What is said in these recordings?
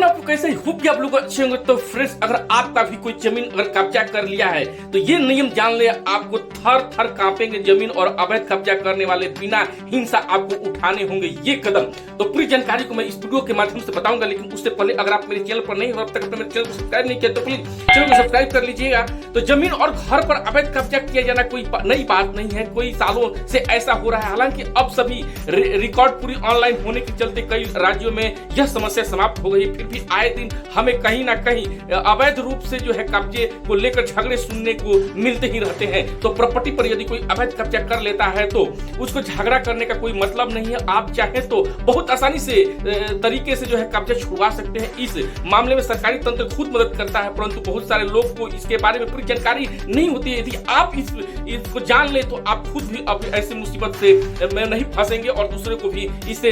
आपको कैसे होप कि आप लोग अच्छे होंगे। तो फ्रेंड्स, अगर आपका भी कोई जमीन अगर कब्जा कर लिया है तो ये नियम जान ले, आपको थर थर कांपेंगे जमीन और अवैध कब्जा करने वाले बिना हिंसा आपको उठाने होंगे ये कदम। तो पूरी जानकारी को मैं इस वीडियो के माध्यम से बताऊंगा, लेकिन उससे पहले अगर आप मेरे चैनल पर नहीं हो, अब तक अपने चैनल को सब्सक्राइब नहीं किया तो प्लीज चैनल को सब्सक्राइब कर लीजिएगा। तो जमीन और घर पर अवैध कब्जा किया जाना कोई नई बात नहीं है, कोई सालों से ऐसा हो रहा है। हालांकि अब सभी रिकॉर्ड पूरी ऑनलाइन होने के चलते कई राज्यों में यह समस्या समाप्त हो गई, फिर भी आए दिन हमें कहीं ना कहीं अवैध रूप से जो है कब्जे को लेकर झगड़े सुनने को मिलते ही रहते हैं। तो प्रॉपर्टी पर यदि कोई अवैध कब्जा कर लेता है तो उसको झगड़ा करने का कोई मतलब नहीं है। आप चाहे तो बहुत आसानी से तरीके से जो है कब्जा छुड़वा सकते हैं। इस मामले में सरकारी तंत्र खुद मदद करता है, परंतु बहुत सारे लोग को इसके बारे में पूरी जानकारी नहीं होती है। यदि आप इसको जान ले तो आप खुद भी अब ऐसी मुसीबत से नहीं फंसेंगे और दूसरे को भी इससे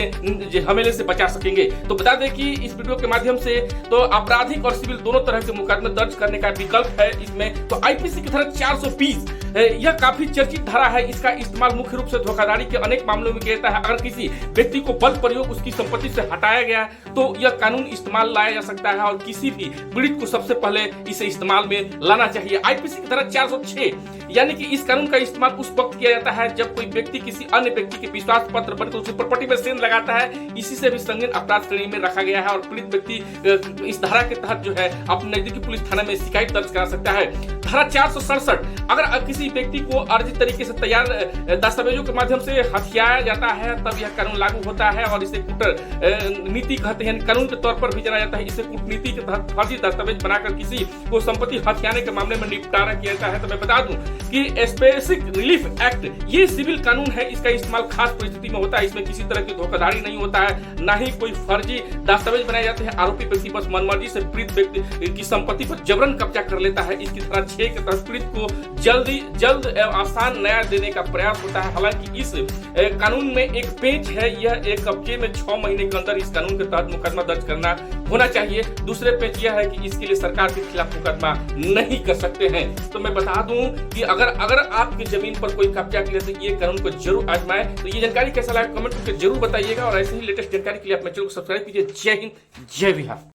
हमले से बचा सकेंगे। तो बता दें कि इस वीडियो के माध्यम से तो आपराधिक और सिविल दोनों तरह के मुकदमे दर्ज करने का विकल्प है इसमें। तो आईपीसी की धारा 420 यह काफी चर्चित धारा है। इसका इस्तेमाल मुख्य रूप से धोखाधड़ी के अनेक मामलों में किया जाता है। अगर किसी व्यक्ति को बल प्रयोग उसकी संपत्ति से हटाया गया तो यह कानून इस्तेमाल लाया जा सकता है और किसी भी पीड़ित को सबसे पहले इसे इस्तेमाल में लाना चाहिए। आईपीसी की धारा 406 यानी कि इस कानून का इस्तेमाल उस वक्त किया जाता है जब कोई व्यक्ति किसी अन्य व्यक्ति के विश्वास पत्र बनकर उसकी प्रॉपर्टी में सेंध लगाता है। इसी से भी संगीन अपराध श्रेणी में रखा गया है और पीड़ित व्यक्ति इस धारा के तहत जो है अपने नजदीकी पुलिस थाना में शिकायत दर्ज करा सकता है। धारा 467 अगर किसी व्यक्ति को अर्जित तरीके से तैयार दस्तावेजों के माध्यम से हथियाया जाता है तब यह कानून लागू होता है और इसे कूट नीति कहते हैं। कानून के तौर पर भी जाना जाता है। इसे कूटनीति के तहत फर्जी दस्तावेज बनाकर किसी को संपत्ति हथियाने के मामले में निपटारा किया जाता है। तो मैं बता दूं कि स्पेसिफिक रिलीफ एक्ट ये सिविल कानून है। इसका इस्तेमाल खास परिस्थिति में होता है। इसमें किसी तरह की धोखाधड़ी नहीं होता है, ना ही कोई फर्जी दस्तावेज बनाए जाते हैं। आरोपी व्यक्ति बस मनमर्जी से पीड़ित व्यक्ति की संपत्ति पर जबरन कब्जा कर लेता है। इसकी धारा 6 के तहत पीड़ित को जल्द एवं आसान न्याय देने का प्रयास होता है। हालांकि इस कानून में एक पेच है, यह एक कब्जे में 6 महीने के अंदर इस कानून के तहत मुकदमा दर्ज करना होना चाहिए। दूसरे पेच यह है कि इसके लिए सरकार के खिलाफ मुकदमा नहीं कर सकते हैं। तो मैं बता दूं कि अगर आपकी जमीन पर कोई कब्जा किया तो ये कानून को जरूर आजमाएं। तो ये जानकारी कैसा लगा कमेंट करके जरूर बताइएगा और ऐसे ही लेटेस्ट जानकारी के लिए अपने चैनल को सब्सक्राइब कीजिए। जय हिंद, जय बिहार।